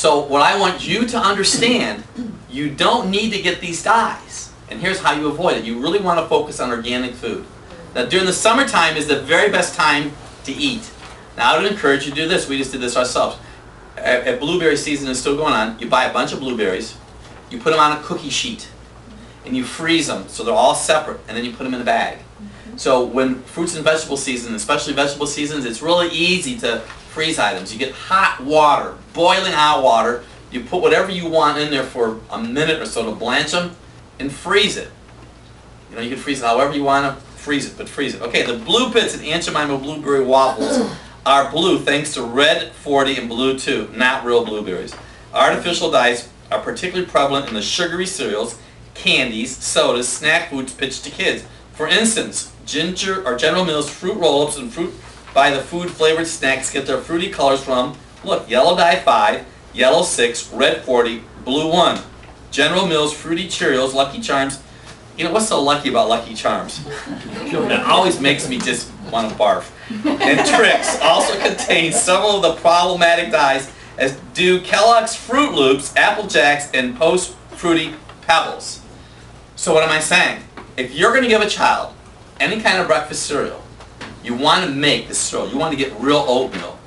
So what I want you to understand, you don't need to get these dyes. And here's how you avoid it. You really want to focus on organic food. Now during the summertime is the very best time to eat. Now I would encourage you to do this. We just did this ourselves. If blueberry season is still going on, you buy a bunch of blueberries, you put them on a cookie sheet, and you freeze them so they're all separate, and then you put them in a bag. So when fruits and vegetable season, especially vegetable seasons, it's really easy to freeze items. You get hot water, boiling hot water, you put whatever you want in there for a minute or so to blanch them, and freeze it. You know, you can freeze it however you want to freeze it, but freeze it. Okay, the blue bits in Aunt Jemima blueberry waffles are blue thanks to red 40 and blue 2, not real blueberries. Artificial dyes are particularly prevalent in the sugary cereals, candies, sodas, snack foods pitched to kids. For instance, Ginger or General Mills fruit roll-ups and fruit by the food flavored snacks get their fruity colors from, look, yellow dye 5, yellow 6, red 40, blue 1. General Mills fruity Cheerios, Lucky Charms. You know, what's so lucky about Lucky Charms? It always makes me just want to barf. And Trix also contains several of the problematic dyes, as do Kellogg's Fruit Loops, Apple Jacks, and Post Fruity Pebbles. So what am I saying? If you're going to give a child any kind of breakfast cereal, you want to make the cereal. You want to get real oatmeal.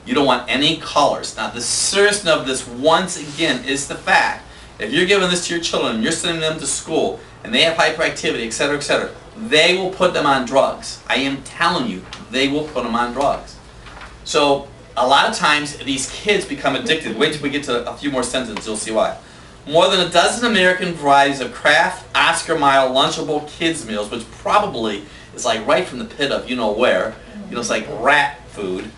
You don't want any colors. Now the seriousness of this, once again, is the fact, if you're giving this to your children and you're sending them to school and they have hyperactivity, etc., they will put them on drugs. I am telling you, they will put them on drugs. So a lot of times these kids become addicted. Wait till we get to a few more sentences, you'll see why. More than a dozen American varieties of Kraft Oscar Mayer Lunchable kids meals, which probably is like right from the pit of you know where, you know, it's like rat food.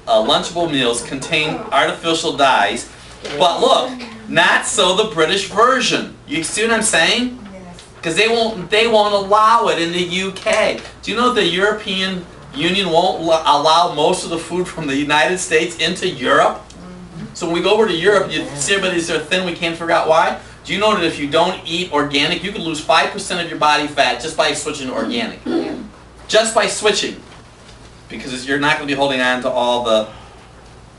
Lunchable meals contain artificial dyes, but look, not so the British version. You see what I'm saying? Because they won't allow it in the UK. Do you know the European Union won't allow most of the food from the United States into Europe? So when we go over to Europe, you see everybody's so thin we can't figure out why. Do you know that if you don't eat organic, you can lose 5% of your body fat just by switching to organic? Just by switching. Because you're not going to be holding on to all the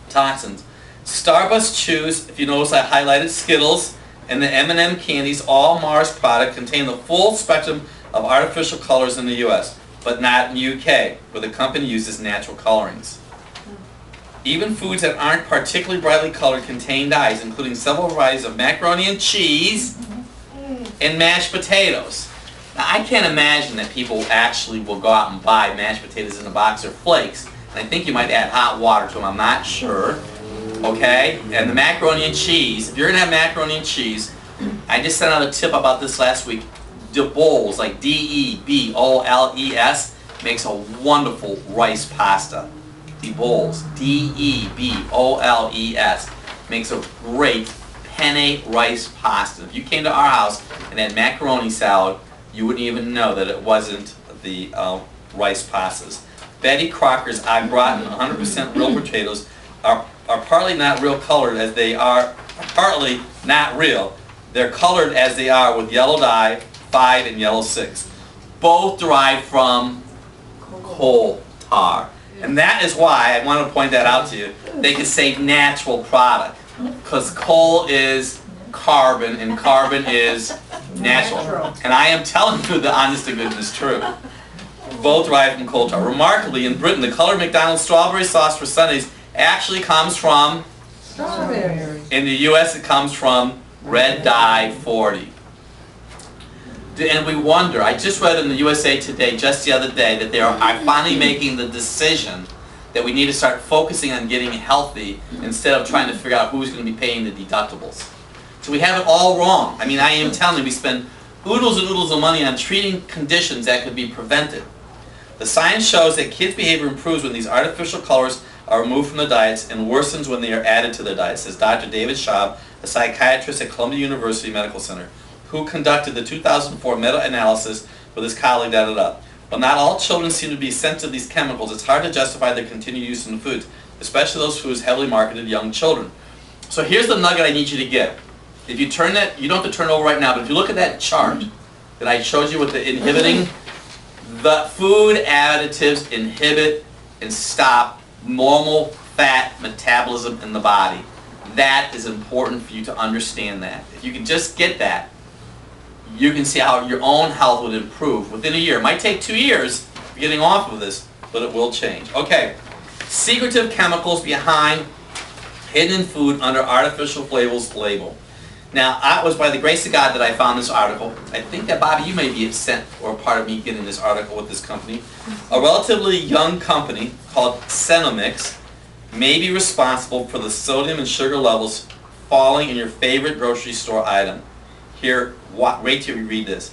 toxins. Starburst chews, if you notice I highlighted Skittles, and the M&M candies, all Mars product, contain the full spectrum of artificial colors in the U.S., but not in the UK, where the company uses natural colorings. Even foods that aren't particularly brightly colored contain dyes, including several varieties of macaroni and cheese and mashed potatoes. Now, I can't imagine that people actually will go out and buy mashed potatoes in a box or flakes. And I think you might add hot water to them. I'm not sure. Okay? And the macaroni and cheese, if you're going to have macaroni and cheese, I just sent out a tip about this last week. DeBoles, like D-E-B-O-L-E-S, makes a wonderful rice pasta. DeBoles, D-E-B-O-L-E-S, makes a great penne rice pasta. If you came to our house and had macaroni salad, you wouldn't even know that it wasn't the rice pastas. Betty Crocker's au gratin 100% real potatoes are partly not real colored as they are, partly not real. They're colored as they are with yellow dye 5 and yellow 6. Both derived from coal tar. And that is why I want to point that out to you. They can say natural product, because coal is carbon and carbon is natural. And I am telling you the honest to goodness truth. Both derived from coal tar. Remarkably, in Britain, the colored McDonald's strawberry sauce for Sundays actually comes from strawberries. In the U.S. it comes from red dye 40. And we wonder, I just read in the USA Today just the other day that they are finally making the decision that we need to start focusing on getting healthy instead of trying to figure out who's going to be paying the deductibles. So we have it all wrong. I mean, I am telling you, we spend oodles and oodles of money on treating conditions that could be prevented. The science shows that kids' behavior improves when these artificial colors are removed from the diets and worsens when they are added to their diets, says Dr. David Schaub, a psychiatrist at Columbia University Medical Center, who conducted the 2004 meta-analysis with his colleague that it up. While not all children seem to be sensitive to these chemicals, it's hard to justify their continued use in the foods, especially those foods heavily marketed to young children. So here's the nugget I need you to get. If you turn that, you don't have to turn it over right now, but if you look at that chart that I showed you with the inhibiting, the food additives inhibit and stop normal fat metabolism in the body. That is important for you to understand that. If you can just get that, you can see how your own health would improve within a year. It might take 2 years getting off of this, but it will change. Okay, secretive chemicals behind hidden food under artificial flavors label. Now, it was by the grace of God that I found this article. I think that, Bobby, you may be sent or part of me getting this article with this company. A relatively young company called Cenomix may be responsible for the sodium and sugar levels falling in your favorite grocery store item. Here, wait till you read this.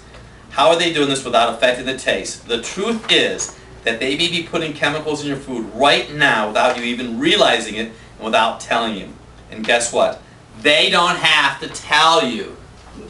How are they doing this without affecting the taste? The truth is that they may be putting chemicals in your food right now without you even realizing it and without telling you. And guess what? They don't have to tell you.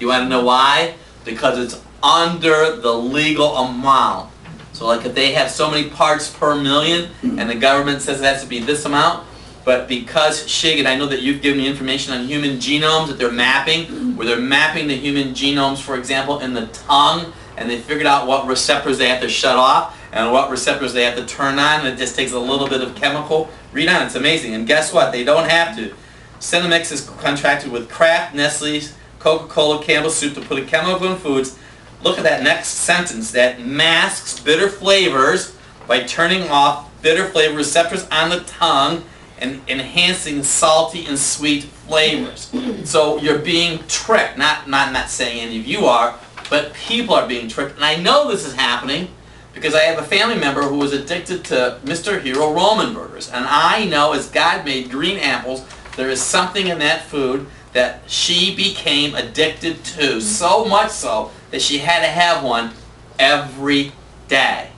You want to know why? Because it's under the legal amount. So like if they have so many parts per million and the government says it has to be this amount, but because Shig, and I know that you've given me information on human genomes that they're mapping, where they're mapping the human genomes, for example, in the tongue, and they figured out what receptors they have to shut off and what receptors they have to turn on, and it just takes a little bit of chemical. Read on, it's amazing. And guess what? They don't have to. Cenomix is contracted with Kraft, Nestle's, Coca-Cola, Campbell Soup to put a chemical in foods. Look at that next sentence. That masks bitter flavors by turning off bitter flavor receptors on the tongue and enhancing salty and sweet flavors. So you're being tricked. Not saying any of you are, but people are being tricked. And I know this is happening because I have a family member who was addicted to Mr. Hero Roman burgers. And I know as God made green apples, there is something in that food that she became addicted to, so much so that she had to have one every day.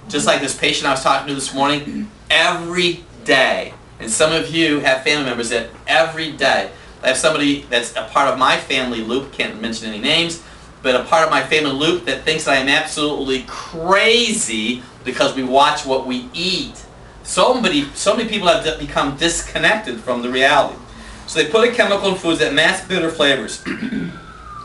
Just like this patient I was talking to this morning, every day. And some of you have family members that every day. I have somebody that's a part of my family loop, can't mention any names, but a part of my family loop that thinks that I'm absolutely crazy because we watch what we eat. So many people have become disconnected from the reality. So they put a chemical in foods that mask bitter flavors.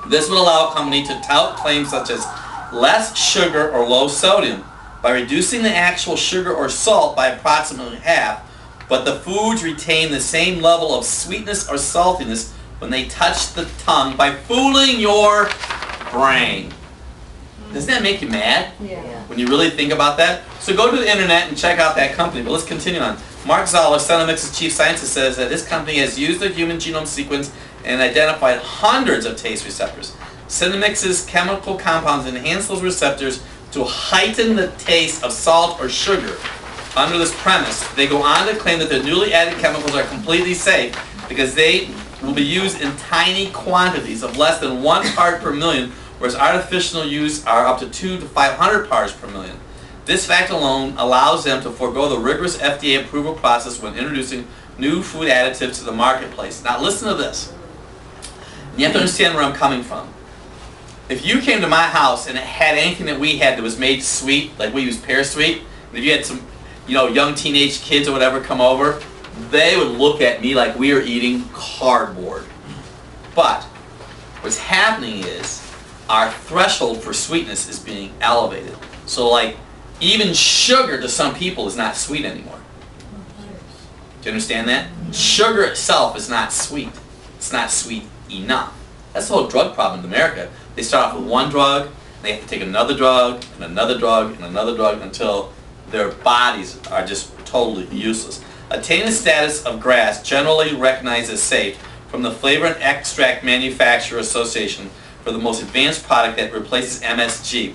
This would allow a company to tout claims such as less sugar or low sodium by reducing the actual sugar or salt by approximately half, but the foods retain the same level of sweetness or saltiness when they touch the tongue by fooling your brain. Doesn't that make you mad? Yeah. When you really think about that? So go to the internet and check out that company. But let's continue on. Mark Zoller, Cenomix's chief scientist, says that this company has used the human genome sequence and identified hundreds of taste receptors. Cenomix's chemical compounds enhance those receptors to heighten the taste of salt or sugar. Under this premise, they go on to claim that the newly added chemicals are completely safe because they will be used in tiny quantities of less than 1 part per million, whereas artificial use are up to 200 to 500 parts per million. This fact alone allows them to forego the rigorous FDA approval process when introducing new food additives to the marketplace. Now listen to this. You have to understand where I'm coming from. If you came to my house and it had anything that we had that was made sweet, like we use pear sweet, and if you had some, young teenage kids or whatever come over, they would look at me like we were eating cardboard. But what's happening is our threshold for sweetness is being elevated. So like even sugar to some people is not sweet anymore. Do you understand that? Sugar itself is not sweet. It's not sweet enough. That's the whole drug problem in America. They start off with one drug, they have to take another drug, and another drug, and another drug until their bodies are just totally useless. Attaining the status of GRAS, generally recognized as safe, from the Flavor and Extract Manufacturer Association for the most advanced product that replaces MSG.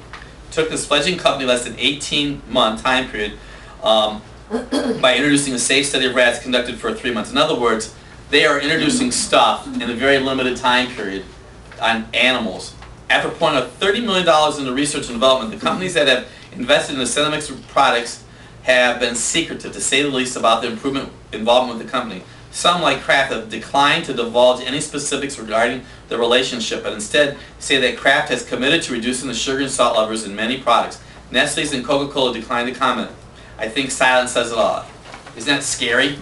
Took this fledgling company less than 18-month time period by introducing a safe study of rats conducted for 3 months. In other words, they are introducing stuff in a very limited time period on animals. After pouring out $30 million into research and development, the companies that have invested in the Cenomix products have been secretive, to say the least, about the involvement with the company. Some, like Kraft, have declined to divulge any specifics regarding the relationship, but instead say that Kraft has committed to reducing the sugar and salt levels in many products. Nestle's and Coca-Cola declined to comment. I think silence says it all. Isn't that scary?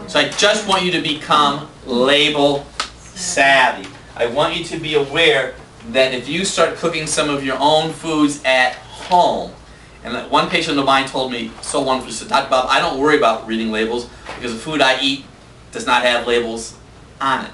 So I just want you to become label savvy. I want you to be aware that if you start cooking some of your own foods at home, and one patient of mine told me so wonderfully, she said, Dr. Bob, I don't worry about reading labels because the food I eat does not have labels on it.